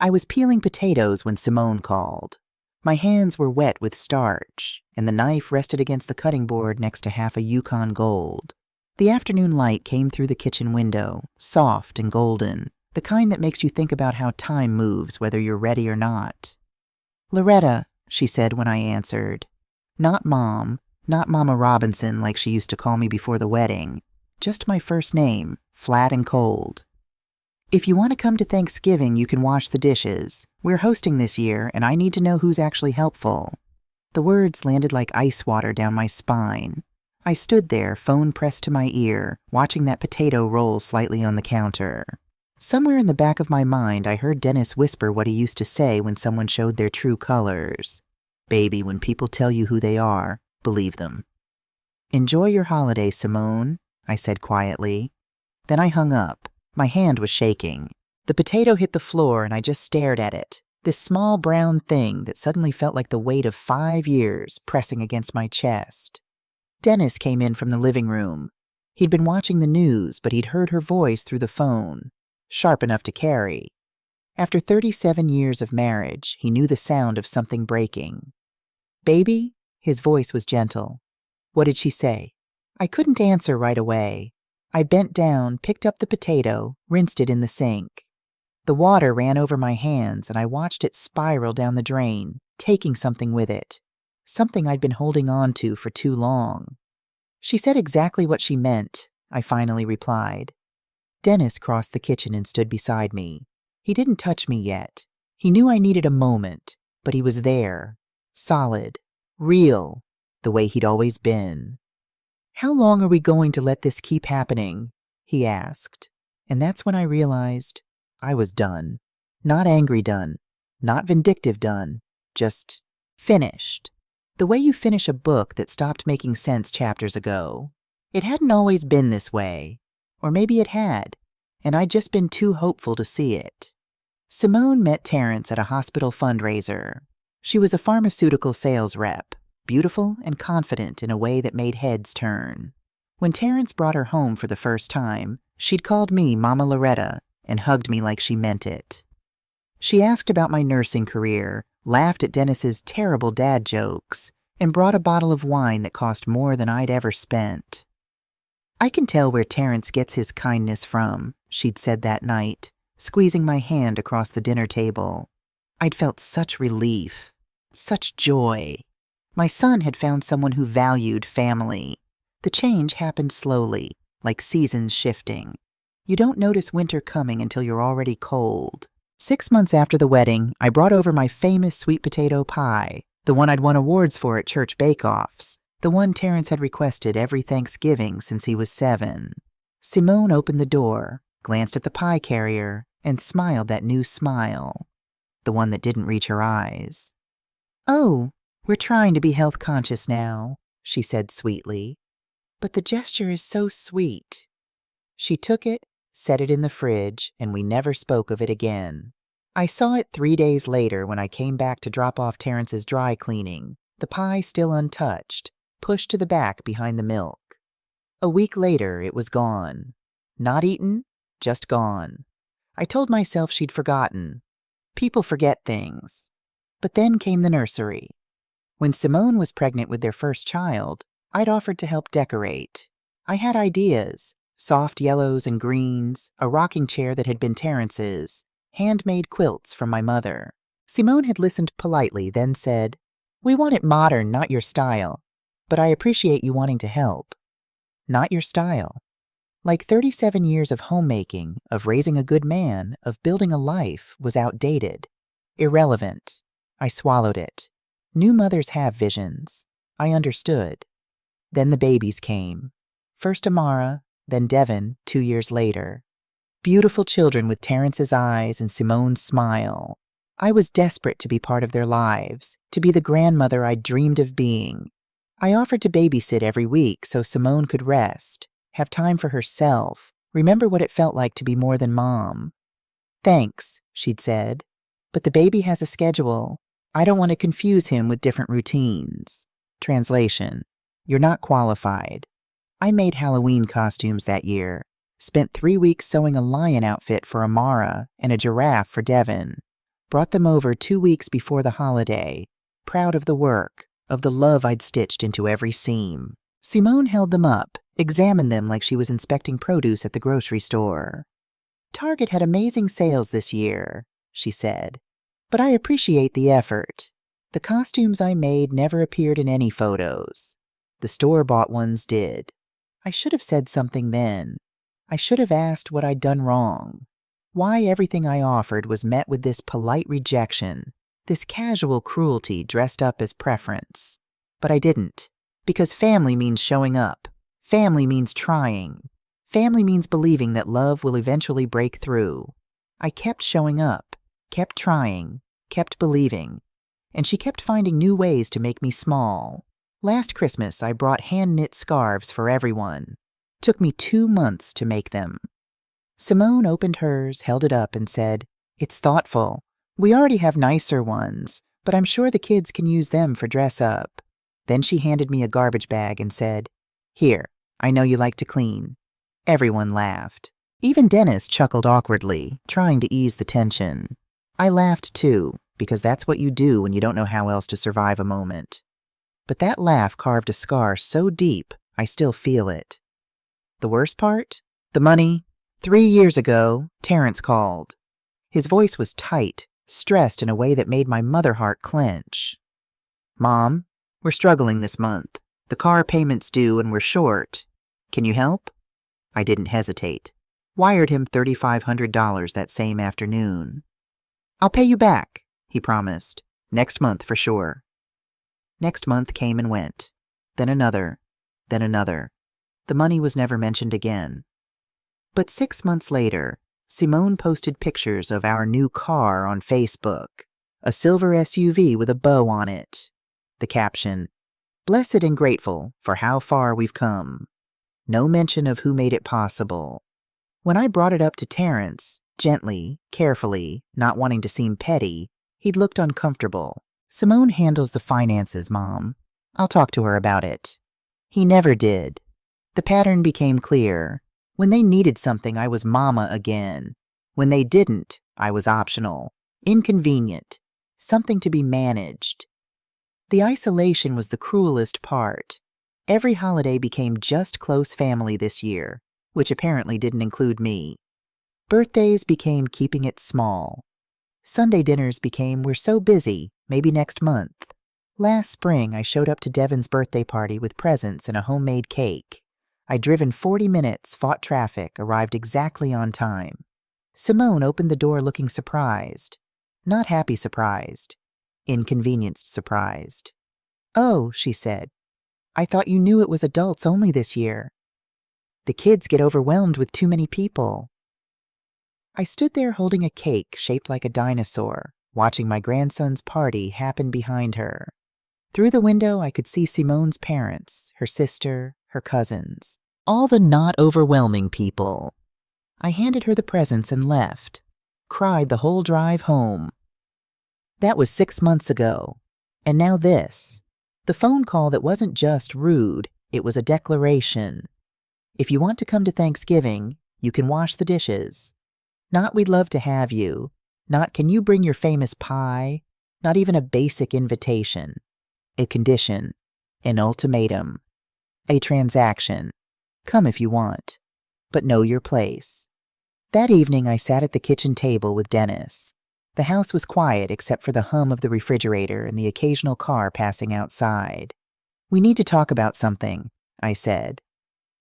I was peeling potatoes when Simone called. My hands were wet with starch, and the knife rested against the cutting board next to half a Yukon Gold. The afternoon light came through the kitchen window, soft and golden, the kind that makes you think about how time moves whether you're ready or not. "Loretta," she said when I answered. Not Mom, not Mama Robinson like she used to call me before the wedding. Just my first name, flat and cold. "If you want to come to Thanksgiving, you can wash the dishes. We're hosting this year, and I need to know who's actually helpful." The words landed like ice water down my spine. I stood there, phone pressed to my ear, watching that potato roll slightly on the counter. Somewhere in the back of my mind, I heard Dennis whisper what he used to say when someone showed their true colors. "Baby, when people tell you who they are, believe them." "Enjoy your holiday, Simone," I said quietly. Then I hung up. My hand was shaking. The potato hit the floor and I just stared at it. This small brown thing that suddenly felt like the weight of 5 years pressing against my chest. Dennis came in from the living room. He'd been watching the news, but he'd heard her voice through the phone. Sharp enough to carry. After 37 years of marriage, he knew the sound of something breaking. "Baby?" His voice was gentle. "What did she say?" I couldn't answer right away. I bent down, picked up the potato, rinsed it in the sink. The water ran over my hands and I watched it spiral down the drain, taking something with it. Something I'd been holding on to for too long. "She said exactly what she meant," I finally replied. Dennis crossed the kitchen and stood beside me. He didn't touch me yet. He knew I needed a moment, but he was there. Solid. Real. The way he'd always been. "How long are we going to let this keep happening?" he asked. And that's when I realized I was done. Not angry done. Not vindictive done. Just finished. The way you finish a book that stopped making sense chapters ago. It hadn't always been this way. Or maybe it had, and I'd just been too hopeful to see it. Simone met Terrence at a hospital fundraiser. She was a pharmaceutical sales rep. Beautiful and confident in a way that made heads turn. When Terrence brought her home for the first time, she'd called me Mama Loretta and hugged me like she meant it. She asked about my nursing career, laughed at Dennis's terrible dad jokes, and brought a bottle of wine that cost more than I'd ever spent. "I can tell where Terrence gets his kindness from," she'd said that night, squeezing my hand across the dinner table. I'd felt such relief, such joy. My son had found someone who valued family. The change happened slowly, like seasons shifting. You don't notice winter coming until you're already cold. 6 months after the wedding, I brought over my famous sweet potato pie, the one I'd won awards for at church bake-offs, the one Terrence had requested every Thanksgiving since he was 7. Simone opened the door, glanced at the pie carrier, and smiled that new smile, the one that didn't reach her eyes. "Oh, we're trying to be health conscious now," she said sweetly. "But the gesture is so sweet." She took it, set it in the fridge, and we never spoke of it again. I saw it 3 days later when I came back to drop off Terrence's dry cleaning, the pie still untouched, pushed to the back behind the milk. A week later, it was gone. Not eaten, just gone. I told myself she'd forgotten. People forget things. But then came the nursery. When Simone was pregnant with their first child, I'd offered to help decorate. I had ideas, soft yellows and greens, a rocking chair that had been Terrence's, handmade quilts from my mother. Simone had listened politely, then said, "We want it modern, not your style, but I appreciate you wanting to help." Not your style. Like 37 years of homemaking, of raising a good man, of building a life, was outdated. Irrelevant. I swallowed it. New mothers have visions. I understood. Then the babies came. First Amara, then Devin 2 years later. Beautiful children with Terrence's eyes and Simone's smile. I was desperate to be part of their lives, to be the grandmother I'd dreamed of being. I offered to babysit every week so Simone could rest, have time for herself, remember what it felt like to be more than mom. "Thanks," she'd said, "but the baby has a schedule. I don't want to confuse him with different routines." Translation: You're not qualified. I made Halloween costumes that year, spent 3 weeks sewing a lion outfit for Amara and a giraffe for Devin. Brought them over 2 weeks before the holiday, proud of the work, of the love I'd stitched into every seam. Simone held them up, examined them like she was inspecting produce at the grocery store. "Target had amazing sales this year," she said. "But I appreciate the effort. The costumes I made never appeared in any photos. The store-bought ones did. I should have said something then. I should have asked what I'd done wrong. Why everything I offered was met with this polite rejection, this casual cruelty dressed up as preference. But I didn't, because family means showing up. Family means trying. Family means believing that love will eventually break through. I kept showing up, kept trying, kept believing, and she kept finding new ways to make me small. Last Christmas, I brought hand-knit scarves for everyone. Took me 2 months to make them." Simone opened hers, held it up, and said, "It's thoughtful. We already have nicer ones, but I'm sure the kids can use them for dress-up." Then she handed me a garbage bag and said, "Here, I know you like to clean." Everyone laughed. Even Dennis chuckled awkwardly, trying to ease the tension. I laughed too, because that's what you do when you don't know how else to survive a moment. But that laugh carved a scar so deep, I still feel it. The worst part? The money. 3 years ago, Terrence called. His voice was tight, stressed in a way that made my mother heart clench. "Mom, we're struggling this month. The car payment's due and we're short. Can you help?" I didn't hesitate. Wired him $3,500 that same afternoon. "I'll pay you back," he promised. "Next month for sure." Next month came and went. Then another. Then another. The money was never mentioned again. But 6 months later, Simone posted pictures of our new car on Facebook, a silver SUV with a bow on it. The caption, "Blessed and grateful for how far we've come." No mention of who made it possible. When I brought it up to Terrence, gently, carefully, not wanting to seem petty, he'd looked uncomfortable. "Simone handles the finances, Mom. I'll talk to her about it." He never did. The pattern became clear. When they needed something, I was mama again. When they didn't, I was optional, inconvenient, something to be managed. The isolation was the cruelest part. Every holiday became just close family this year, which apparently didn't include me. Birthdays became keeping it small. Sunday dinners became "we're so busy, maybe next month." Last spring, I showed up to Devin's birthday party with presents and a homemade cake. I'd driven 40 minutes, fought traffic, arrived exactly on time. Simone opened the door looking surprised. Not happy surprised. Inconvenienced surprised. "Oh," she said, "I thought you knew it was adults only this year. The kids get overwhelmed with too many people." I stood there holding a cake shaped like a dinosaur, watching my grandson's party happen behind her. Through the window, I could see Simone's parents, her sister, her cousins, all the not overwhelming people. I handed her the presents and left. Cried the whole drive home. That was 6 months ago. And now this. The phone call that wasn't just rude, it was a declaration. "If you want to come to Thanksgiving, you can wash the dishes." Not "we'd love to have you." Not "can you bring your famous pie?" Not even a basic invitation. A condition. An ultimatum. A transaction. Come if you want, but know your place. That evening, I sat at the kitchen table with Dennis. The house was quiet except for the hum of the refrigerator and the occasional car passing outside. "We need to talk about something," I said.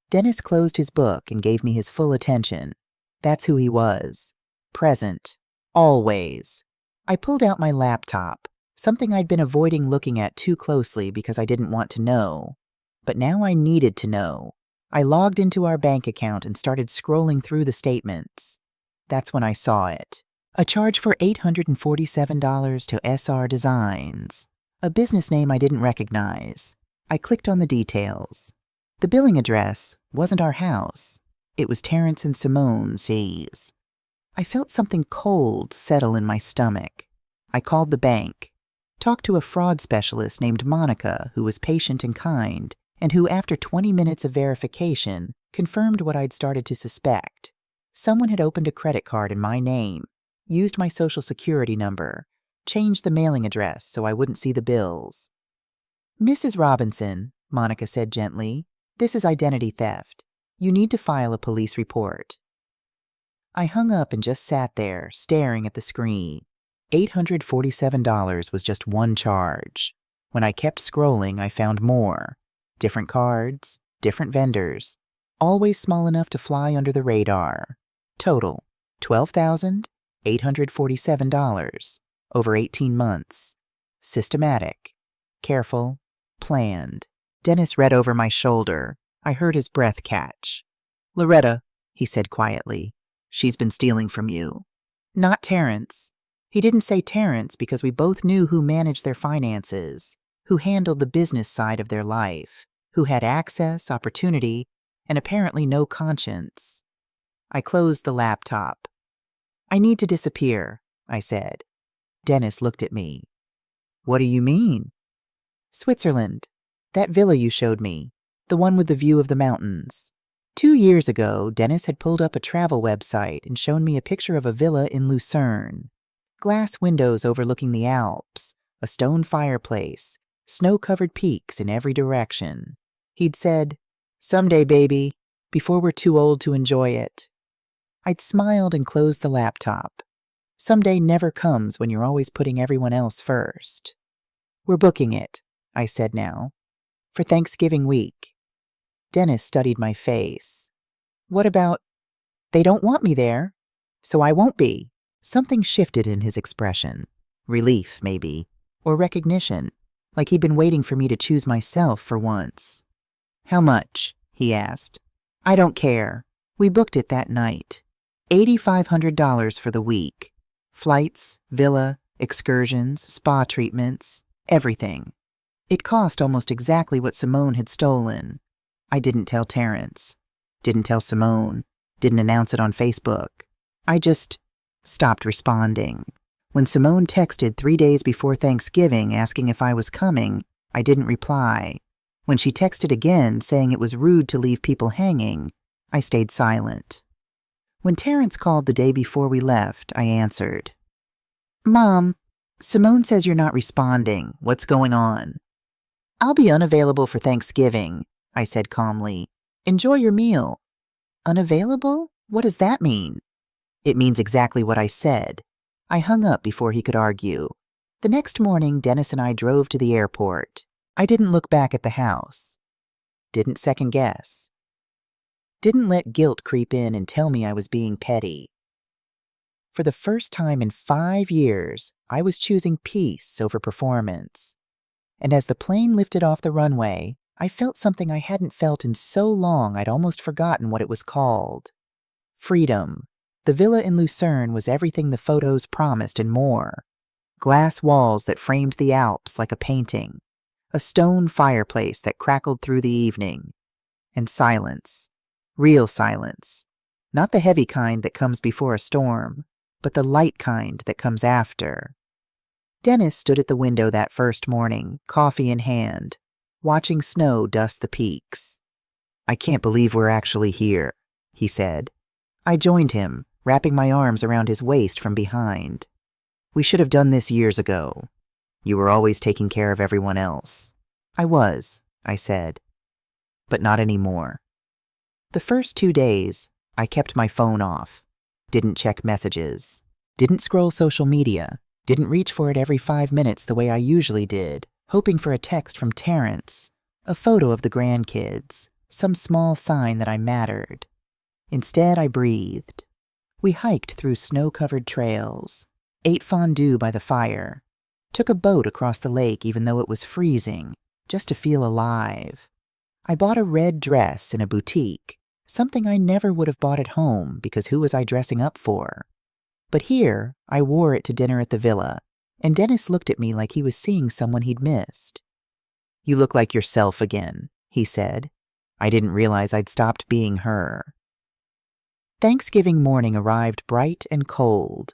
Dennis closed his book and gave me his full attention. That's who he was. Present. Always. I pulled out my laptop, something I'd been avoiding looking at too closely because I didn't want to know. But now I needed to know. I logged into our bank account and started scrolling through the statements. That's when I saw it. A charge for $847 to SR Designs. A business name I didn't recognize. I clicked on the details. The billing address wasn't our house. It was Terrence and Simone C's. I felt something cold settle in my stomach. I called the bank. Talked to a fraud specialist named Monica who was patient and kind, and who, after 20 minutes of verification, confirmed what I'd started to suspect. Someone had opened a credit card in my name, used my social security number, changed the mailing address so I wouldn't see the bills. "Mrs. Robinson," Monica said gently, "this is identity theft. You need to file a police report." I hung up and just sat there, staring at the screen. $847 was just one charge. When I kept scrolling, I found more. Different cards, different vendors, always small enough to fly under the radar. Total, $12,847, over 18 months. Systematic, careful, planned. Dennis read over my shoulder. I heard his breath catch. "Loretta," he said quietly, "she's been stealing from you." Not Terrence. He didn't say Terrence because we both knew who managed their finances, who handled the business side of their life, who had access, opportunity, and apparently no conscience. I closed the laptop. "I need to disappear," I said. Dennis looked at me. "What do you mean?" "Switzerland. That villa you showed me. The one with the view of the mountains." 2 years ago, Dennis had pulled up a travel website and shown me a picture of a villa in Lucerne. Glass windows overlooking the Alps, a stone fireplace, snow-covered peaks in every direction. He'd said, "Someday, baby, before we're too old to enjoy it." I'd smiled and closed the laptop. Someday never comes when you're always putting everyone else first. "We're booking it," I said now, "for Thanksgiving week." Dennis studied my face. "What about—" "They don't want me there, so I won't be." Something shifted in his expression. Relief, maybe, or recognition, like he'd been waiting for me to choose myself for once. "How much?" he asked. "I don't care. We booked it that night. $8,500 for the week. Flights, villa, excursions, spa treatments, everything. It cost almost exactly what Simone had stolen. I didn't tell Terrence. Didn't tell Simone. Didn't announce it on Facebook. I just stopped responding. When Simone texted 3 days before Thanksgiving asking if I was coming, I didn't reply. When she texted again saying it was rude to leave people hanging, I stayed silent. When Terrence called the day before we left, I answered. "Mom, Simone says you're not responding. What's going on?" "I'll be unavailable for Thanksgiving," I said calmly. "Enjoy your meal." "Unavailable? What does that mean?" It means exactly what I said. I hung up before he could argue. The next morning, Dennis and I drove to the airport. I didn't look back at the house. Didn't second guess. Didn't let guilt creep in and tell me I was being petty. For the first time in 5 years, I was choosing peace over performance. And as the plane lifted off the runway, I felt something I hadn't felt in so long I'd almost forgotten what it was called. Freedom. The villa in Lucerne was everything the photos promised and more. Glass walls that framed the Alps like a painting. A stone fireplace that crackled through the evening. And silence. Real silence. Not the heavy kind that comes before a storm, but the light kind that comes after. Dennis stood at the window that first morning, coffee in hand, watching snow dust the peaks. "I can't believe we're actually here," he said. I joined him, wrapping my arms around his waist from behind. "We should have done this years ago. You were always taking care of everyone else." "I was," I said. "But not anymore." The first 2 days, I kept my phone off. Didn't check messages. Didn't scroll social media. Didn't reach for it every 5 minutes the way I usually did, hoping for a text from Terrence, a photo of the grandkids, some small sign that I mattered. Instead, I breathed. We hiked through snow-covered trails, ate fondue by the fire, took a boat across the lake even though it was freezing, just to feel alive. I bought a red dress in a boutique, something I never would have bought at home because who was I dressing up for? But here, I wore it to dinner at the villa, and Dennis looked at me like he was seeing someone he'd missed. "You look like yourself again," he said. I didn't realize I'd stopped being her. Thanksgiving morning arrived bright and cold.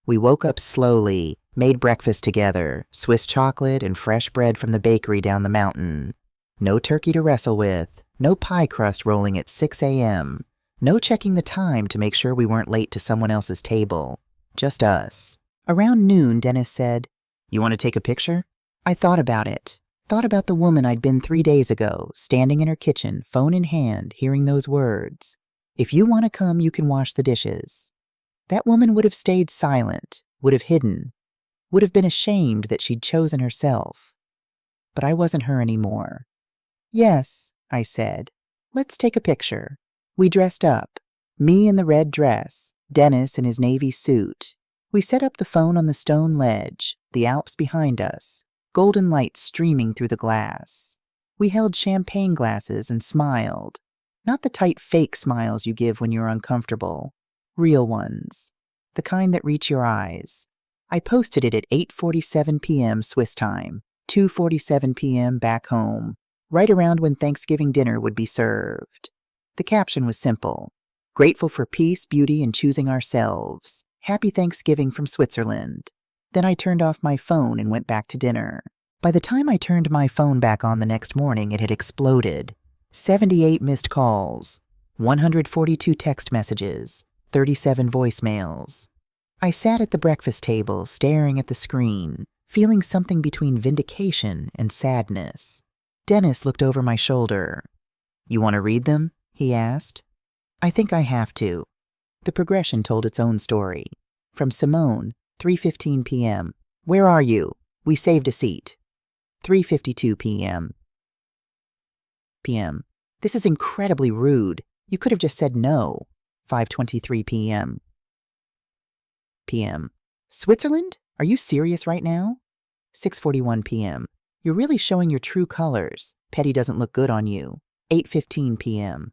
We woke up slowly, made breakfast together, Swiss chocolate and fresh bread from the bakery down the mountain. No turkey to wrestle with, no pie crust rolling at 6 a.m., no checking the time to make sure we weren't late to someone else's table. just us. Around noon, Dennis said, "You want to take a picture?" I thought about it. Thought about the woman I'd been 3 days ago, standing in her kitchen, phone in hand, hearing those words. "If you want to come, you can wash the dishes." That woman would have stayed silent, would have hidden, would have been ashamed that she'd chosen herself. But I wasn't her anymore. "Yes," I said. "Let's take a picture." We dressed up. Me in the red dress, Dennis in his navy suit. We set up the phone on the stone ledge, the Alps behind us, golden light streaming through the glass. We held champagne glasses and smiled. Not the tight fake smiles you give when you're uncomfortable. Real ones. The kind that reach your eyes. I posted it at 8:47 p.m. Swiss time, 2:47 p.m. back home, right around when Thanksgiving dinner would be served. The caption was simple. "Grateful for peace, beauty, and choosing ourselves. Happy Thanksgiving from Switzerland." Then I turned off my phone and went back to dinner. By the time I turned my phone back on the next morning, it had exploded. 78 missed calls, 142 text messages, 37 voicemails. I sat at the breakfast table, staring at the screen, feeling something between vindication and sadness. Dennis looked over my shoulder. "You want to read them?" he asked. I think I have to. The progression told its own story. From Simone, 3:15 p.m. "Where are you? We saved a seat." 3:52 p.m. "This is incredibly rude. You could have just said no." 5:23 p.m. "Switzerland? Are you serious right now?" 6:41 p.m. "You're really showing your true colors. Petty doesn't look good on you." 8:15 p.m.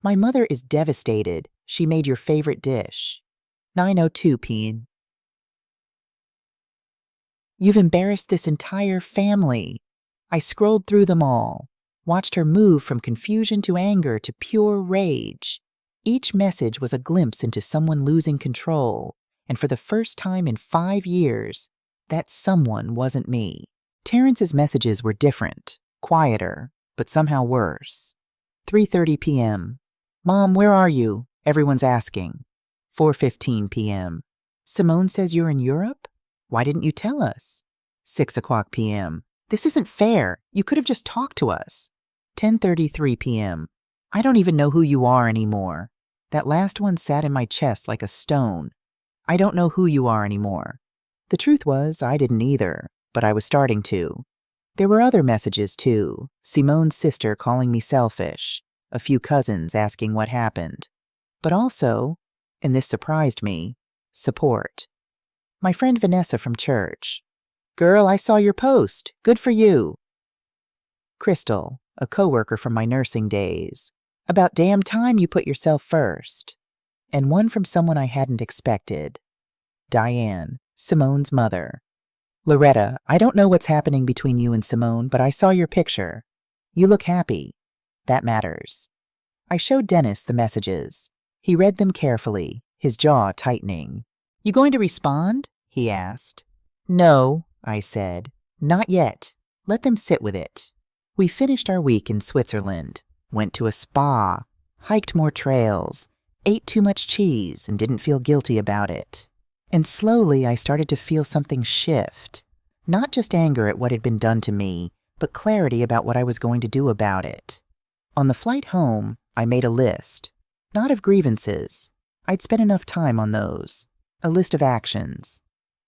"My mother is devastated. She made your favorite dish." 9:02 p.m. "You've embarrassed this entire family." I scrolled through them all, watched her move from confusion to anger to pure rage. Each message was a glimpse into someone losing control, and for the first time in 5 years, that someone wasn't me. Terrence's messages were different, quieter, but somehow worse. 3:30 p.m. "Mom, where are you? Everyone's asking." 4:15 p.m. "Simone says you're in Europe? Why didn't you tell us?" 6:00 p.m. "This isn't fair. You could have just talked to us." 10:33 p.m. "I don't even know who you are anymore." That last one sat in my chest like a stone. I don't know who you are anymore. The truth was, I didn't either, but I was starting to. There were other messages, too. Simone's sister calling me selfish. A few cousins asking what happened. But also, and this surprised me, support. My friend Vanessa from church. "Girl, I saw your post. Good for you." Crystal, a coworker from my nursing days. "About damn time you put yourself first." And one from someone I hadn't expected. Diane, Simone's mother. "Loretta, I don't know what's happening between you and Simone, but I saw your picture. You look happy. That matters." I showed Dennis the messages. He read them carefully, his jaw tightening. "You going to respond?" he asked. "No," I said. "Not yet. Let them sit with it." We finished our week in Switzerland, went to a spa, hiked more trails, ate too much cheese and didn't feel guilty about it. And slowly I started to feel something shift. Not just anger at what had been done to me, but clarity about what I was going to do about it. On the flight home, I made a list. Not of grievances. I'd spent enough time on those. A list of actions.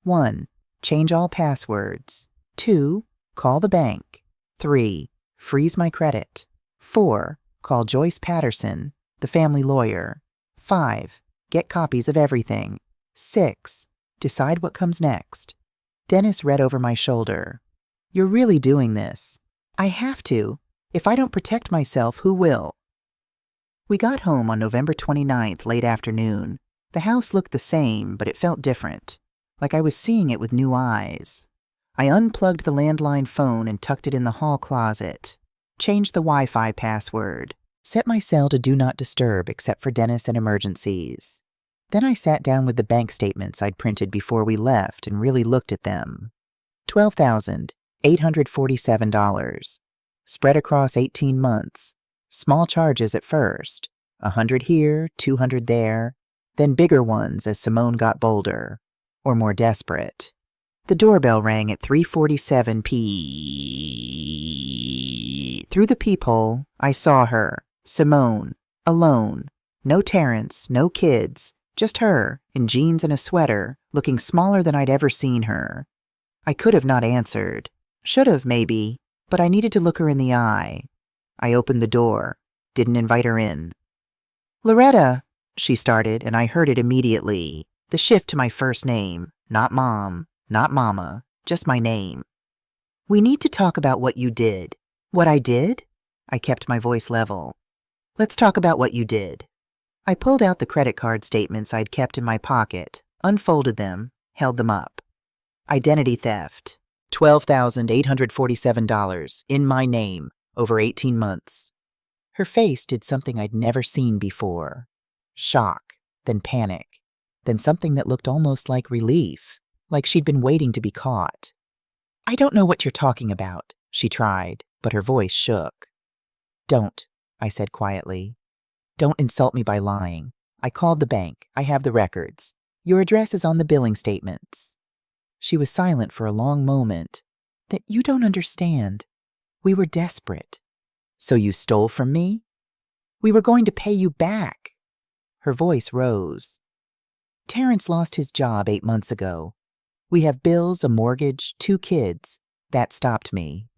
1. Change all passwords. 2. Call the bank. 3. Freeze my credit. 4. Call Joyce Patterson, the family lawyer. 5. Get copies of everything. 6. Decide what comes next. Dennis read over my shoulder. "You're really doing this." "I have to. If I don't protect myself, who will?" We got home on November 29th, late afternoon. The house looked the same, but it felt different, like I was seeing it with new eyes. I unplugged the landline phone and tucked it in the hall closet. Changed the Wi-Fi password. Set my cell to Do Not Disturb except for Dennis and emergencies. Then I sat down with the bank statements I'd printed before we left and really looked at them. $12,847. Spread across 18 months. Small charges at first. 100 here, 200 there. Then bigger ones as Simone got bolder. or more desperate. The doorbell rang at 3:47 p. Through the peephole, I saw her, Simone, alone. No Terrence, no kids, just her, in jeans and a sweater, looking smaller than I'd ever seen her. I could have not answered. Should have, maybe, but I needed to look her in the eye. I opened the door, didn't invite her in. "Loretta," she started, and I heard it immediately. The shift to my first name, not Mom, not Mama, just my name. "We need to talk about what you did." "What I did?" I kept my voice level. "Let's talk about what you did." I pulled out the credit card statements I'd kept in my pocket, unfolded them, held them up. Identity theft, $12,847 in my name over 18 months. Her face did something I'd never seen before. Shock, then panic, then something that looked almost like relief, like she'd been waiting to be caught. "I don't know what you're talking about," she tried, but her voice shook. "Don't," I said quietly. "Don't insult me by lying. I called the bank. I have the records. Your address is on the billing statements." She was silent for a long moment. "That you don't understand. We were desperate." "So you stole from me?" "We were going to pay you back." Her voice rose. "Terrence lost his job 8 months ago. We have bills, a mortgage, 2 kids. That stopped me."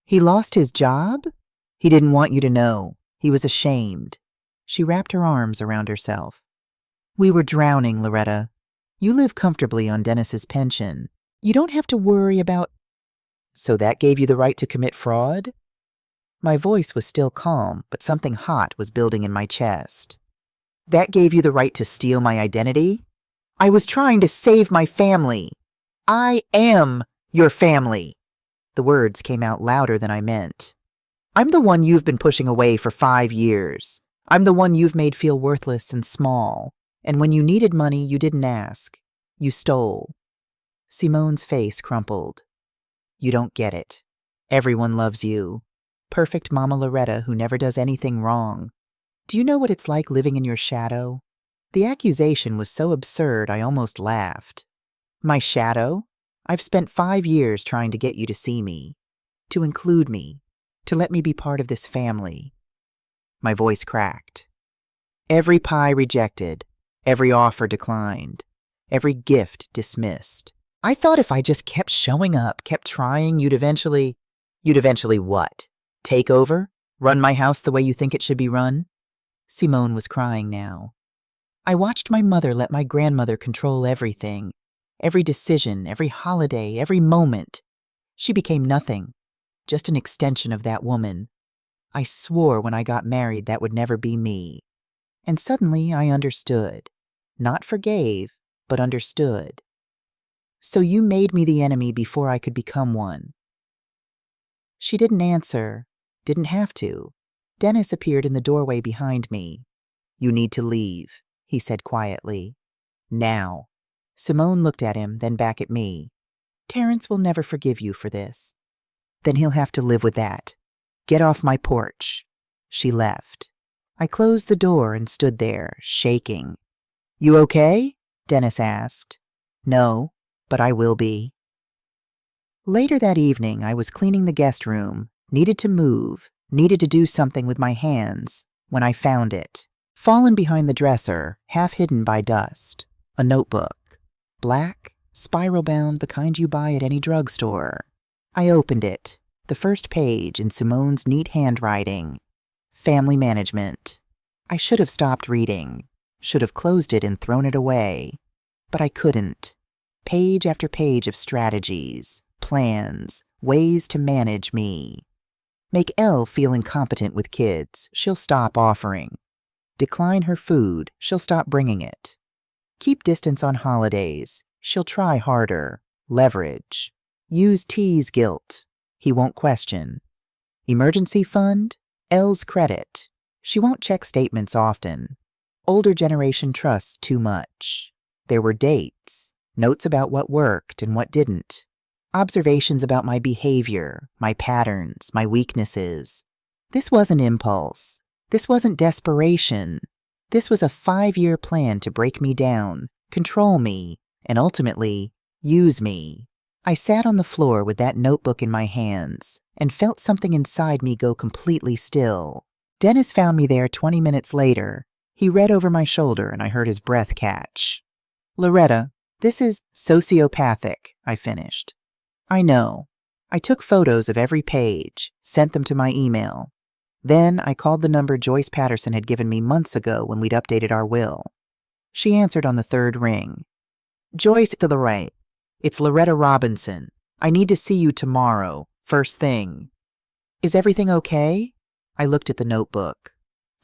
"He lost his job?" "He didn't want you to know. He was ashamed." She wrapped her arms around herself. "We were drowning, Loretta. You live comfortably on Dennis's pension. You don't have to worry about—" "So that gave you the right to commit fraud?" My voice was still calm, but something hot was building in my chest. "That gave you the right to steal my identity? I was trying to save my family. I am your family." The words came out louder than I meant. "I'm the one you've been pushing away for 5 years. I'm the one you've made feel worthless and small. And when you needed money, you didn't ask. You stole." Simone's face crumpled. "You don't get it. Everyone loves you. Perfect Mama Loretta who never does anything wrong. Do you know what it's like living in your shadow?" The accusation was so absurd I almost laughed. "My shadow? I've spent 5 years trying to get you to see me, to include me, to let me be part of this family." My voice cracked. "Every pie rejected, every offer declined, every gift dismissed. I thought if I just kept showing up, kept trying, you'd eventually—" "You'd eventually what? Take over? Run my house the way you think it should be run?" Simone was crying now. "I watched my mother let my grandmother control everything. Every decision, every holiday, every moment. She became nothing, just an extension of that woman. I swore when I got married that would never be me. And suddenly I understood. Not forgave, but understood. So you made me the enemy before I could become one." She didn't answer, didn't have to. Dennis appeared in the doorway behind me. "You need to leave," he said quietly. "Now." Simone looked at him, then back at me. "Terrence will never forgive you for this." "Then he'll have to live with that. Get off my porch." She left. I closed the door and stood there, shaking. "You okay?" Dennis asked. "No, but I will be." Later that evening, I was cleaning the guest room, needed to move, needed to do something with my hands, when I found it. Fallen behind the dresser, half hidden by dust. A notebook. Black, spiral-bound, the kind you buy at any drugstore. I opened it. The first page in Simone's neat handwriting. Family management. I should have stopped reading. Should have closed it and thrown it away. But I couldn't. Page after page of strategies, plans, ways to manage me. Make Elle feel incompetent with kids. She'll stop offering. Decline her food. She'll stop bringing it. Keep distance on holidays. She'll try harder. Leverage. Use T's guilt. He won't question. Emergency fund? Elle's credit. She won't check statements often. Older generation trusts too much. There were dates, notes about what worked and what didn't. Observations about my behavior, my patterns, my weaknesses. This wasn't impulse. This wasn't desperation. This was a 5-year plan to break me down, control me, and ultimately, use me. I sat on the floor with that notebook in my hands and felt something inside me go completely still. Dennis found me there 20 minutes later. He read over my shoulder and I heard his breath catch. Loretta, this is sociopathic, I finished. I know. I took photos of every page, sent them to my email. Then I called the number Joyce Patterson had given me months ago when we'd updated our will. She answered on the third ring. Joyce, to the right. It's Loretta Robinson. I need to see you tomorrow, first thing. Is everything okay? I looked at the notebook.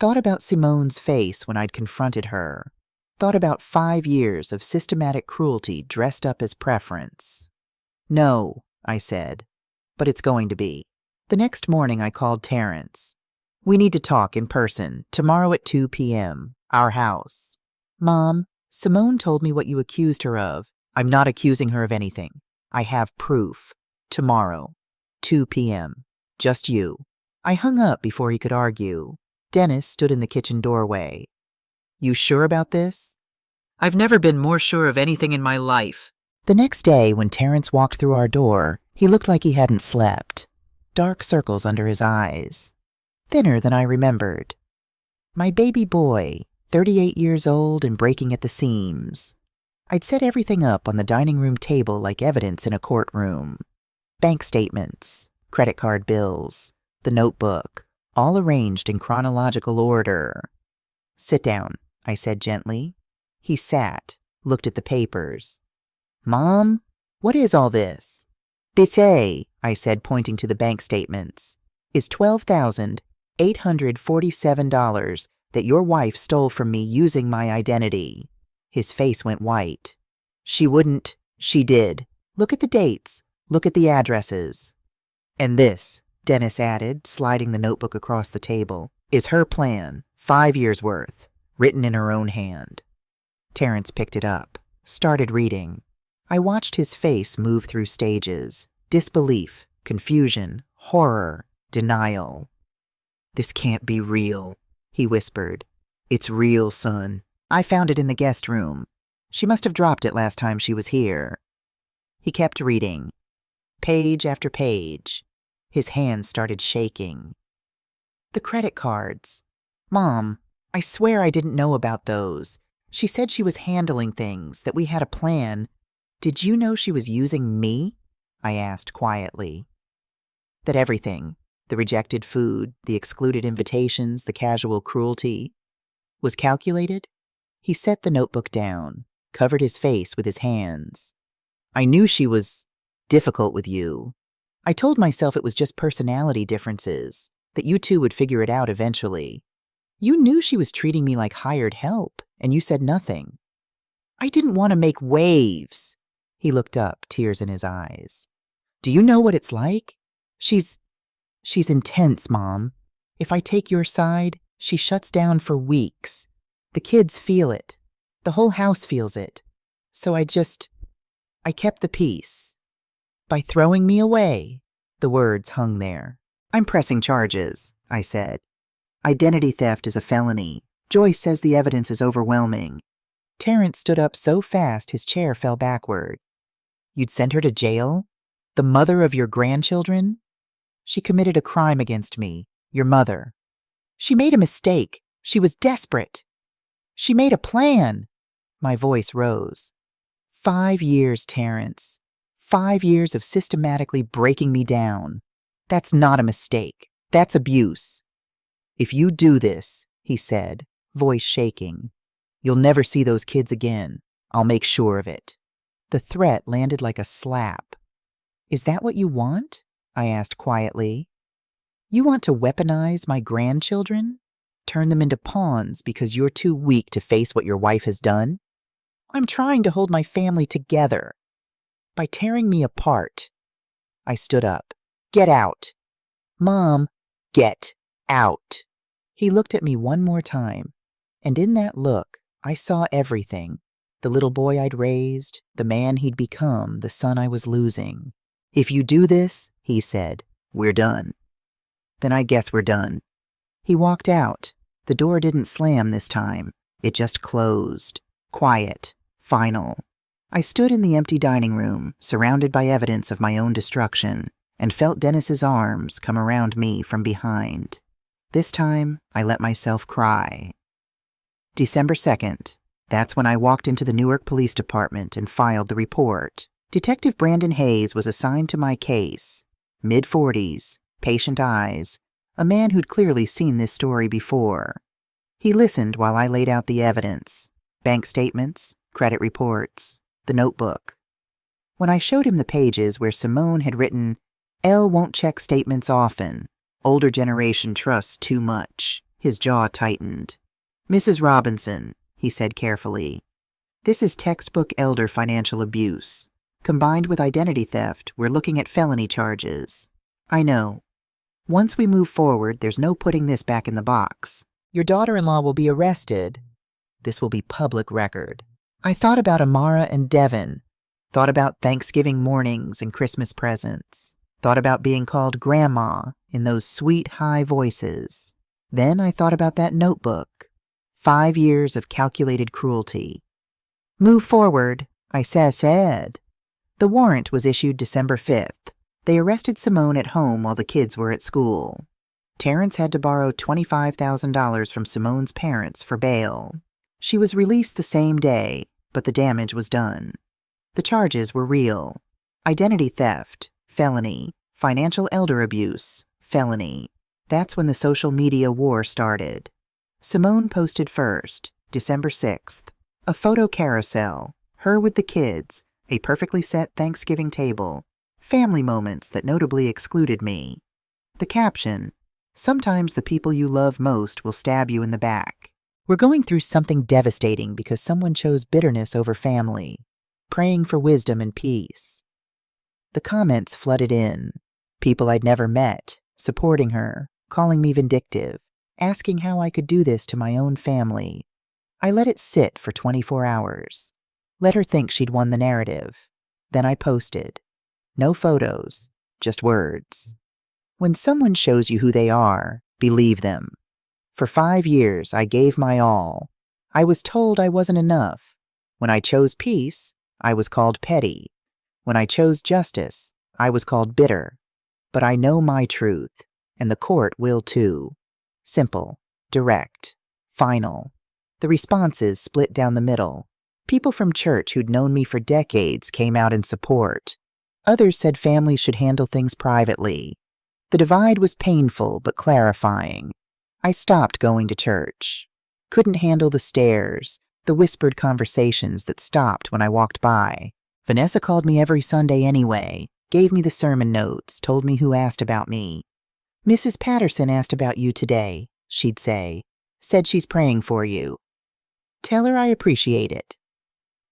Thought about Simone's face when I'd confronted her. Thought about 5 years of systematic cruelty dressed up as preference. No, I said, but it's going to be. The next morning I called Terrence. We need to talk in person, tomorrow at 2 p.m., our house. Mom, Simone told me what you accused her of. I'm not accusing her of anything. I have proof. Tomorrow, 2 p.m., just you. I hung up before he could argue. Dennis stood in the kitchen doorway. You sure about this? I've never been more sure of anything in my life. The next day, when Terrence walked through our door, he looked like he hadn't slept. Dark circles under his eyes. Thinner than I remembered. My baby boy, 38 years old and breaking at the seams. I'd set everything up on the dining room table like evidence in a courtroom. Bank statements, credit card bills, the notebook, all arranged in chronological order. Sit down, I said gently. He sat, looked at the papers. Mom, what is all this? This, I said, pointing to the bank statements, is $12,847 that your wife stole from me using my identity. His face went white. She wouldn't. She did. Look at the dates. Look at the addresses. And this, Dennis added, sliding the notebook across the table, is her plan, 5 years' worth, written in her own hand. Terrence picked it up, started reading. I watched his face move through stages. Disbelief, confusion, horror, denial. This can't be real, he whispered. It's real, son. I found it in the guest room. She must have dropped it last time she was here. He kept reading. Page after page. His hands started shaking. The credit cards. Mom, I swear I didn't know about those. She said she was handling things, that we had a plan. Did you know she was using me? I asked quietly. That everything, the rejected food, the excluded invitations, the casual cruelty, was calculated? He set the notebook down, covered his face with his hands. I knew she was difficult with you. I told myself it was just personality differences, that you two would figure it out eventually. You knew she was treating me like hired help, and you said nothing. I didn't want to make waves. He looked up, tears in his eyes. Do you know what it's like? She's intense, Mom. If I take your side, she shuts down for weeks. The kids feel it. The whole house feels it. So I kept the peace. By throwing me away, the words hung there. I'm pressing charges, I said. Identity theft is a felony. Joyce says the evidence is overwhelming. Terrence stood up so fast his chair fell backward. You'd send her to jail? The mother of your grandchildren? She committed a crime against me, your mother. She made a mistake. She was desperate. She made a plan. My voice rose. 5 years, Terrence. 5 years of systematically breaking me down. That's not a mistake. That's abuse. If you do this, he said, voice shaking, you'll never see those kids again. I'll make sure of it. The threat landed like a slap. Is that what you want? I asked quietly. You want to weaponize my grandchildren? Turn them into pawns because you're too weak to face what your wife has done? I'm trying to hold my family together. By tearing me apart. I stood up. Get out. Mom, get out. He looked at me one more time, and in that look, I saw everything. The little boy I'd raised, the man he'd become, the son I was losing. If you do this, he said, we're done. Then I guess we're done. He walked out. The door didn't slam this time. It just closed. Quiet. Final. I stood in the empty dining room, surrounded by evidence of my own destruction, and felt Dennis's arms come around me from behind. This time, I let myself cry. December 2nd. That's when I walked into the Newark Police Department and filed the report. Detective Brandon Hayes was assigned to my case. Mid-40s, patient eyes, a man who'd clearly seen this story before. He listened while I laid out the evidence: bank statements, credit reports, the notebook. When I showed him the pages where Simone had written, "L won't check statements often. Older generation trusts too much," his jaw tightened. "Mrs. Robinson," he said carefully, "this is textbook elder financial abuse. Combined with identity theft, we're looking at felony charges. I know. Once we move forward, there's no putting this back in the box. Your daughter-in-law will be arrested. This will be public record." I thought about Amara and Devin, thought about Thanksgiving mornings and Christmas presents, thought about being called Grandma in those sweet high voices. Then I thought about that notebook. 5 years of calculated cruelty. Move forward, I said. The warrant was issued December 5th. They arrested Simone at home while the kids were at school. Terrence had to borrow $25,000 from Simone's parents for bail. She was released the same day, but the damage was done. The charges were real: identity theft, felony; financial elder abuse, felony. That's when the social media war started. Simone posted first, December 6th, a photo carousel, her with the kids, a perfectly set Thanksgiving table, family moments that notably excluded me. The caption: "Sometimes the people you love most will stab you in the back. We're going through something devastating because someone chose bitterness over family, praying for wisdom and peace." The comments flooded in. People I'd never met, supporting her, calling me vindictive, asking how I could do this to my own family. I let it sit for 24 hours. Let her think she'd won the narrative. Then I posted. No photos, just words. When someone shows you who they are, believe them. For 5 years, I gave my all. I was told I wasn't enough. When I chose peace, I was called petty. When I chose justice, I was called bitter. But I know my truth, and the court will too. Simple, direct, final. The responses split down the middle. People from church who'd known me for decades came out in support. Others said families should handle things privately. The divide was painful but clarifying. I stopped going to church. Couldn't handle the stares, the whispered conversations that stopped when I walked by. Vanessa called me every Sunday anyway, gave me the sermon notes, told me who asked about me. "Mrs. Patterson asked about you today," she'd say. "Said she's praying for you. Tell her I appreciate it.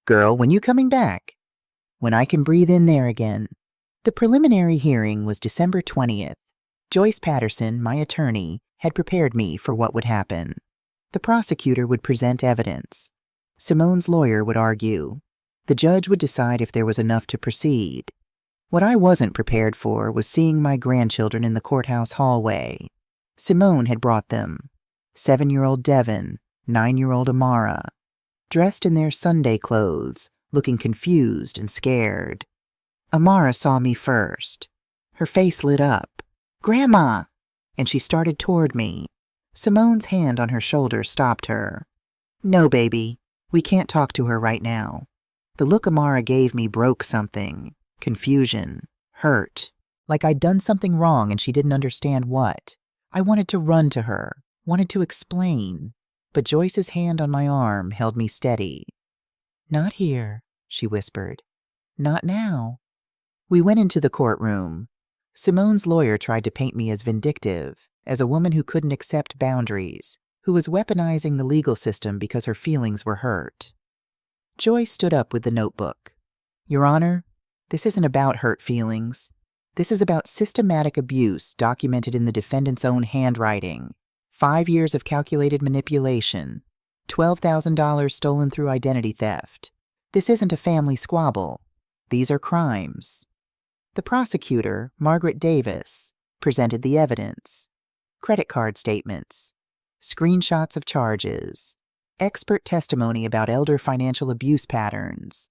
Girl, when you coming back?" When I can breathe in there again. The preliminary hearing was December 20th. Joyce Patterson, my attorney, had prepared me for what would happen. The prosecutor would present evidence. Simone's lawyer would argue. The judge would decide if there was enough to proceed. What I wasn't prepared for was seeing my grandchildren in the courthouse hallway. Simone had brought them. 7-year-old Devin, 9-year-old Amara, dressed in their Sunday clothes, looking confused and scared. Amara saw me first. Her face lit up. "Grandma!" And she started toward me. Simone's hand on her shoulder stopped her. "No, baby. We can't talk to her right now." The look Amara gave me broke something. Confusion. Hurt. Like I'd done something wrong and she didn't understand what. I wanted to run to her. Wanted to explain. But Joyce's hand on my arm held me steady. "Not here," she whispered. "Not now." We went into the courtroom. Simone's lawyer tried to paint me as vindictive, as a woman who couldn't accept boundaries, who was weaponizing the legal system because her feelings were hurt. Joyce stood up with the notebook. "Your Honor, this isn't about hurt feelings. This is about systematic abuse documented in the defendant's own handwriting. 5 years of calculated manipulation. $12,000 stolen through identity theft. This isn't a family squabble. These are crimes." The prosecutor, Margaret Davis, presented the evidence. Credit card statements, screenshots of charges, expert testimony about elder financial abuse patterns.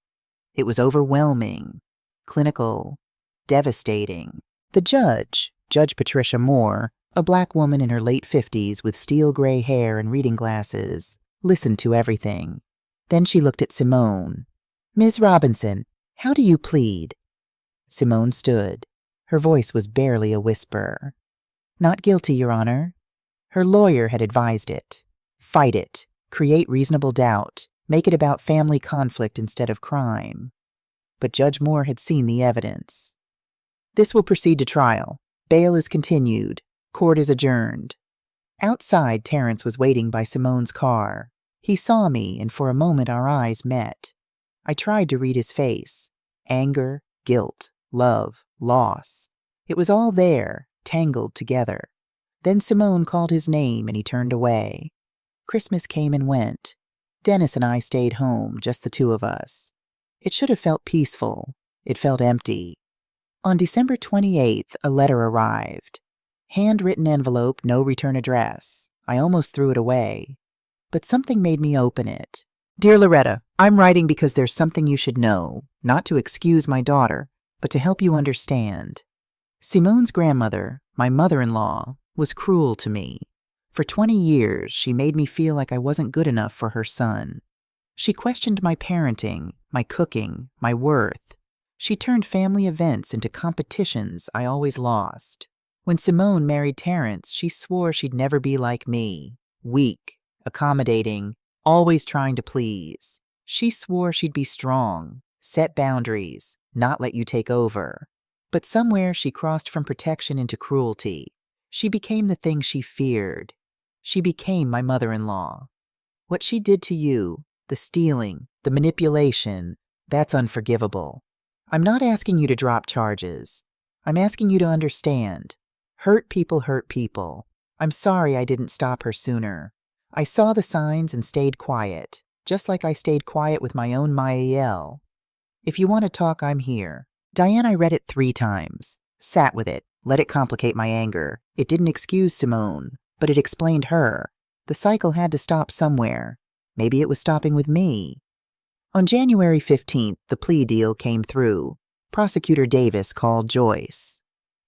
It was overwhelming, clinical, devastating. The judge, Judge Patricia Moore, a black woman in her late 50s with steel gray hair and reading glasses, listened to everything. Then she looked at Simone. "Ms. Robinson, how do you plead?" Simone stood. Her voice was barely a whisper. "Not guilty, Your Honor." Her lawyer had advised it. Fight it. Create reasonable doubt. Make it about family conflict instead of crime. But Judge Moore had seen the evidence. "This will proceed to trial. Bail is continued. Court is adjourned." Outside, Terrence was waiting by Simone's car. He saw me, and for a moment our eyes met. I tried to read his face. Anger, guilt, love, loss. It was all there, tangled together. Then Simone called his name and he turned away. Christmas came and went. Dennis and I stayed home, just the two of us. It should have felt peaceful. It felt empty. On December 28th, a letter arrived. Handwritten envelope, no return address. I almost threw it away. But something made me open it. "Dear Loretta, I'm writing because there's something you should know, not to excuse my daughter, but to help you understand. Simone's grandmother, my mother-in-law, was cruel to me. For 20 years, she made me feel like I wasn't good enough for her son. She questioned my parenting, my cooking, my worth. She turned family events into competitions I always lost. When Simone married Terrence, she swore she'd never be like me, weak, accommodating, always trying to please. She swore she'd be strong, set boundaries, not let you take over. But somewhere she crossed from protection into cruelty. She became the thing she feared. She became my mother-in-law. What she did to you, the stealing, the manipulation, that's unforgivable. I'm not asking you to drop charges. I'm asking you to understand. Hurt people hurt people. I'm sorry I didn't stop her sooner. I saw the signs and stayed quiet, just like I stayed quiet with my own Mayael. If you want to talk, I'm here." Diane, I read it 3 times. Sat with it, let it complicate my anger. It didn't excuse Simone, but it explained her. The cycle had to stop somewhere. Maybe it was stopping with me. On January 15th, the plea deal came through. Prosecutor Davis called Joyce.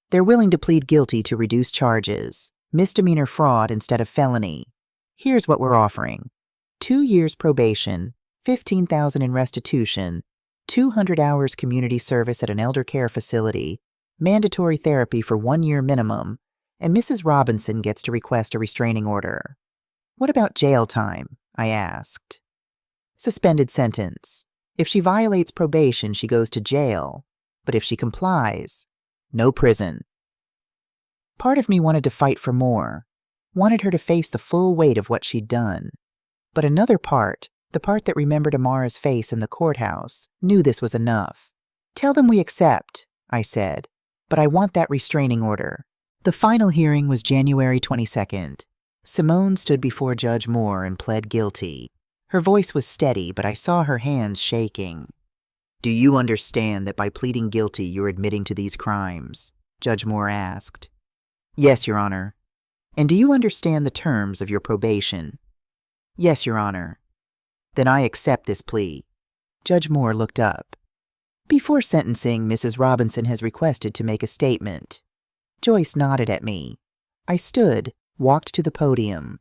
"They're willing to plead guilty to reduced charges, misdemeanor fraud instead of felony. Here's what we're offering. 2 years probation, $15,000 in restitution, 200 hours community service at an elder care facility, mandatory therapy for 1 year minimum, and Mrs. Robinson gets to request a restraining order." "What about jail time?" I asked. "Suspended sentence. If she violates probation, she goes to jail. But if she complies, no prison." Part of me wanted to fight for more, wanted her to face the full weight of what she'd done. But another part, the part that remembered Amara's face in the courthouse, knew this was enough. "Tell them we accept," I said, "but I want that restraining order." The final hearing was January 22nd. Simone stood before Judge Moore and pled guilty. Her voice was steady, but I saw her hands shaking. "Do you understand that by pleading guilty you're admitting to these crimes?" Judge Moore asked. "Yes, Your Honor." "And do you understand the terms of your probation?" "Yes, Your Honor." "Then I accept this plea." Judge Moore looked up. "Before sentencing, Mrs. Robinson has requested to make a statement." Joyce nodded at me. I stood, walked to the podium.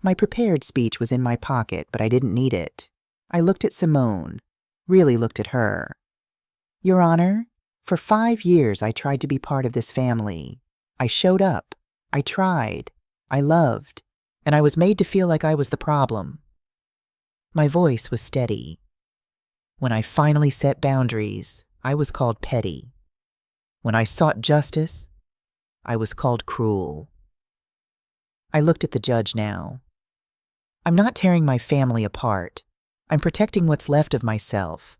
My prepared speech was in my pocket, but I didn't need it. I looked at Simone, really looked at her. "Your Honor, for 5 years I tried to be part of this family. I showed up. I tried. I loved. And I was made to feel like I was the problem." My voice was steady. When I finally set boundaries, I was called petty. When I sought justice, I was called cruel. I looked at the judge now. "I'm not tearing my family apart. I'm protecting what's left of myself.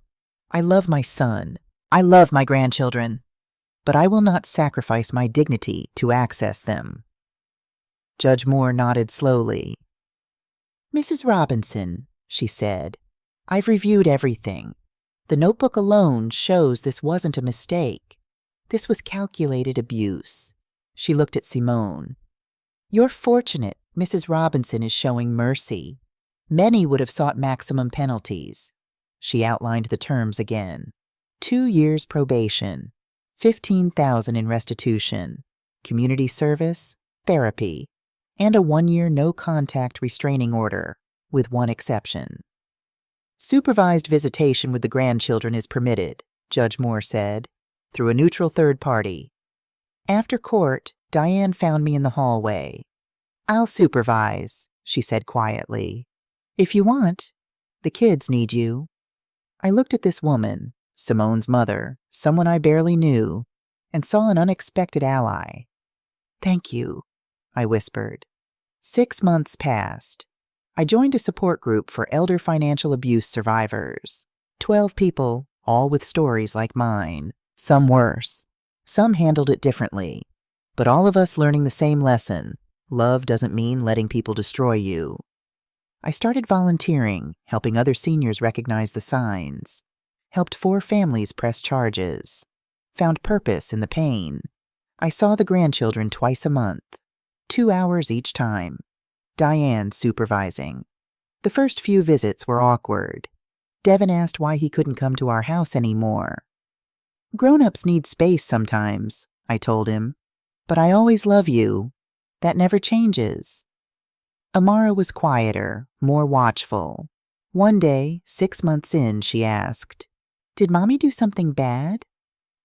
I love my son. I love my grandchildren. But I will not sacrifice my dignity to access them." Judge Moore nodded slowly. "Mrs. Robinson," she said, "I've reviewed everything. The notebook alone shows this wasn't a mistake. This was calculated abuse." She looked at Simone. "You're fortunate Mrs. Robinson is showing mercy. Many would have sought maximum penalties. She outlined the terms again. 2 years probation, $15,000 in restitution, community service, therapy, and a 1-year no-contact restraining order, with one exception. Supervised visitation with the grandchildren is permitted, Judge Moore said, through a neutral third party. After court, Diane found me in the hallway. "I'll supervise," she said quietly. "If you want. The kids need you." I looked at this woman, Simone's mother, someone I barely knew, and saw an unexpected ally. "Thank you," I whispered. 6 months passed. I joined a support group for elder financial abuse survivors. 12 people, all with stories like mine, some worse. Some handled it differently, but all of us learning the same lesson: love doesn't mean letting people destroy you. I started volunteering, helping other seniors recognize the signs, helped 4 families press charges, found purpose in the pain. I saw the grandchildren twice a month, 2 hours each time, Diane supervising. The first few visits were awkward. Devin asked why he couldn't come to our house anymore. "Grown-ups need space sometimes," I told him, "but I always love you. That never changes." Amara was quieter, more watchful. One day, 6 months in, she asked, "Did Mommy do something bad?"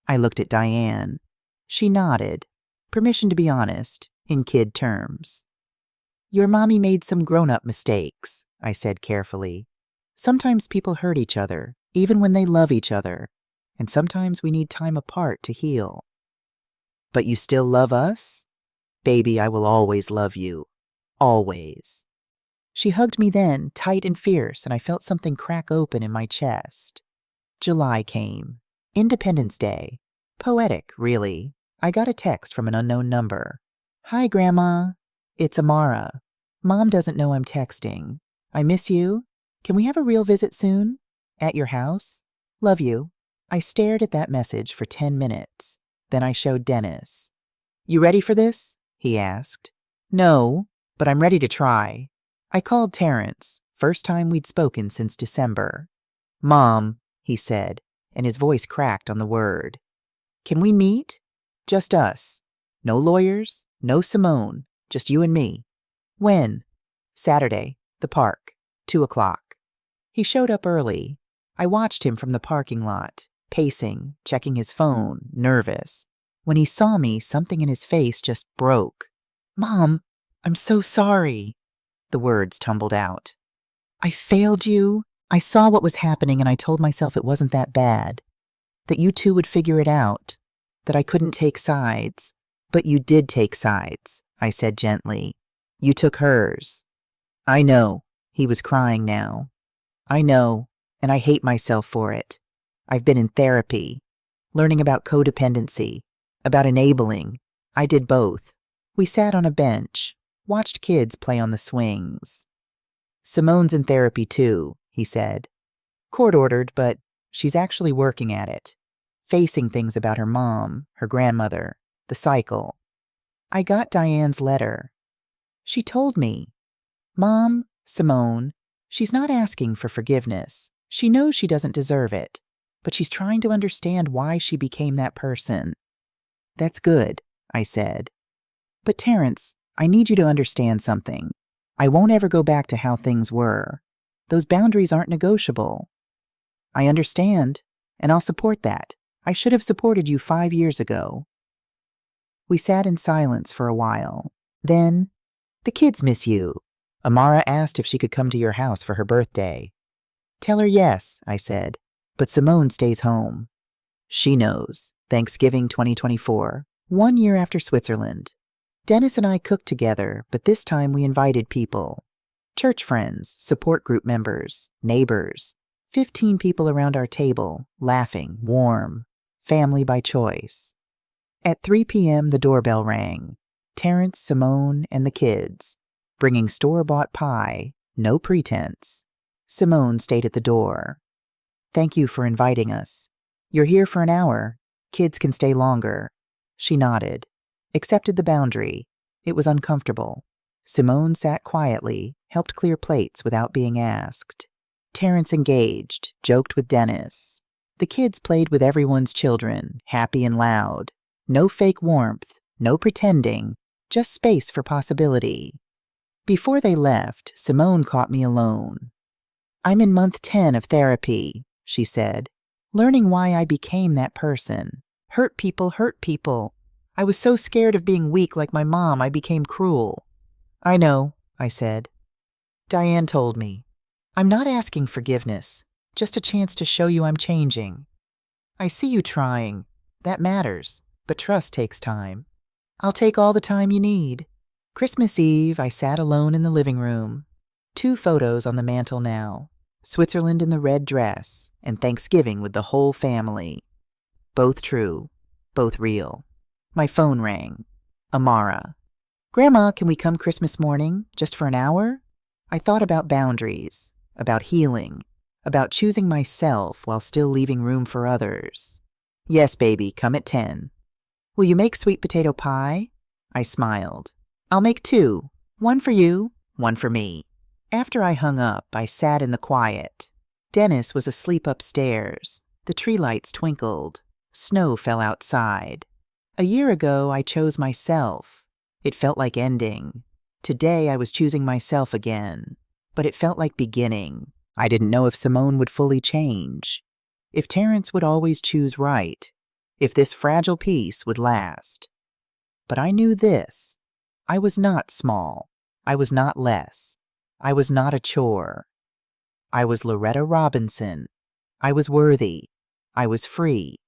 I looked at Diane. She nodded. Permission to be honest, in kid terms. "Your mommy made some grown-up mistakes," I said carefully. "Sometimes people hurt each other, even when they love each other, and sometimes we need time apart to heal." "But you still love us?" "Baby, I will always love you. Always." She hugged me then, tight and fierce, and I felt something crack open in my chest. July came. Independence Day. Poetic, really. I got a text from an unknown number. "Hi, Grandma. It's Amara. Mom doesn't know I'm texting. I miss you. Can we have a real visit soon? At your house? Love you." I stared at that message for 10 minutes. Then I showed Dennis. "You ready for this?" he asked. "No, but I'm ready to try." I called Terrence, first time we'd spoken since December. "Mom," he said, and his voice cracked on the word. "Can we meet? Just us. No lawyers, no Simone, just you and me." "When?" "Saturday, the park, 2 o'clock. He showed up early. I watched him from the parking lot, pacing, checking his phone, nervous. When he saw me, something in his face just broke. "Mom, I'm so sorry." The words tumbled out. "I failed you. I saw what was happening and I told myself it wasn't that bad. That you two would figure it out. That I couldn't take sides. But you did take sides," I said gently. "You took hers." "I know." He was crying now. "I know, and I hate myself for it. I've been in therapy, learning about codependency, about enabling. I did both." We sat on a bench, watched kids play on the swings. "Simone's in therapy too," he said. "Court-ordered, but she's actually working at it. Facing things about her mom, her grandmother, the cycle." I got Diane's letter. She told me, "Mom, Simone, she's not asking for forgiveness. She knows she doesn't deserve it, but she's trying to understand why she became that person." "That's good," I said. "But Terrence, I need you to understand something. I won't ever go back to how things were. Those boundaries aren't negotiable." "I understand, and I'll support that. I should have supported you 5 years ago." We sat in silence for a while. Then, "The kids miss you. Amara asked if she could come to your house for her birthday." "Tell her yes," I said, "but Simone stays home." "She knows. Thanksgiving 2024, 1 year after Switzerland. Dennis and I cooked together, but this time we invited people. Church friends, support group members, neighbors. 15 people around our table, laughing, warm. Family by choice. At 3 p.m. the doorbell rang. Terrence, Simone, and the kids, bringing store-bought pie, no pretense. Simone stayed at the door. "Thank you for inviting us. You're here for an hour. Kids can stay longer." She nodded, accepted the boundary. It was uncomfortable. Simone sat quietly, helped clear plates without being asked. Terrence engaged, joked with Dennis. The kids played with everyone's children, happy and loud. No fake warmth, no pretending, just space for possibility. Before they left, Simone caught me alone. "I'm in month 10 of therapy," she said, "learning why I became that person. Hurt people. I was so scared of being weak like my mom, I became cruel." "I know," I said. "Diane told me. I'm not asking forgiveness, just a chance to show you I'm changing. I see you trying. That matters, but trust takes time. I'll take all the time you need." Christmas Eve, I sat alone in the living room. 2 photos on the mantel now. Switzerland in the red dress, and Thanksgiving with the whole family. Both true, both real. My phone rang. Amara. "Grandma, can we come Christmas morning, just for an hour?" I thought about boundaries, about healing, about choosing myself while still leaving room for others. "Yes, baby, come at 10. "Will you make sweet potato pie?" I smiled. "I'll make 2. 1 for you, 1 for me." After I hung up, I sat in the quiet. Dennis was asleep upstairs. The tree lights twinkled. Snow fell outside. A year ago, I chose myself. It felt like ending. Today, I was choosing myself again. But it felt like beginning. I didn't know if Simone would fully change. If Terrence would always choose right. If this fragile peace would last. But I knew this. I was not small. I was not less. I was not a chore. I was Loretta Robinson. I was worthy. I was free.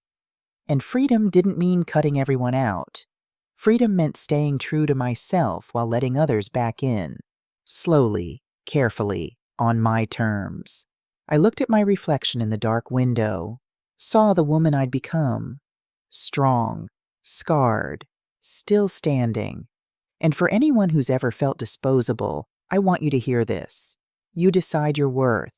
And freedom didn't mean cutting everyone out. Freedom meant staying true to myself while letting others back in. Slowly, carefully, on my terms. I looked at my reflection in the dark window, saw the woman I'd become. Strong, scarred, still standing. And for anyone who's ever felt disposable, I want you to hear this. You decide your worth.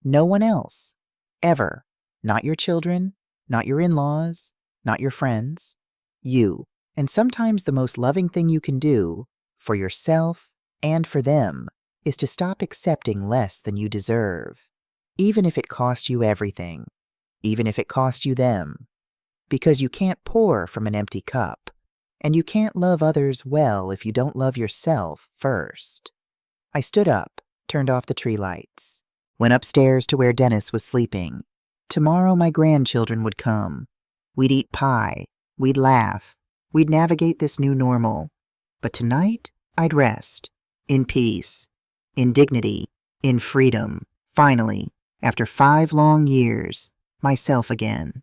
No one else. Ever. Not your children, not your in-laws, not your friends. You. And sometimes the most loving thing you can do, for yourself and for them, is to stop accepting less than you deserve. Even if it costs you everything. Even if it costs you them. Because you can't pour from an empty cup. And you can't love others well if you don't love yourself first. I stood up, turned off the tree lights, went upstairs to where Dennis was sleeping. Tomorrow my grandchildren would come. We'd eat pie. We'd laugh. We'd navigate this new normal. But tonight, I'd rest. In peace. In dignity. In freedom. Finally, after 5 long years, myself again.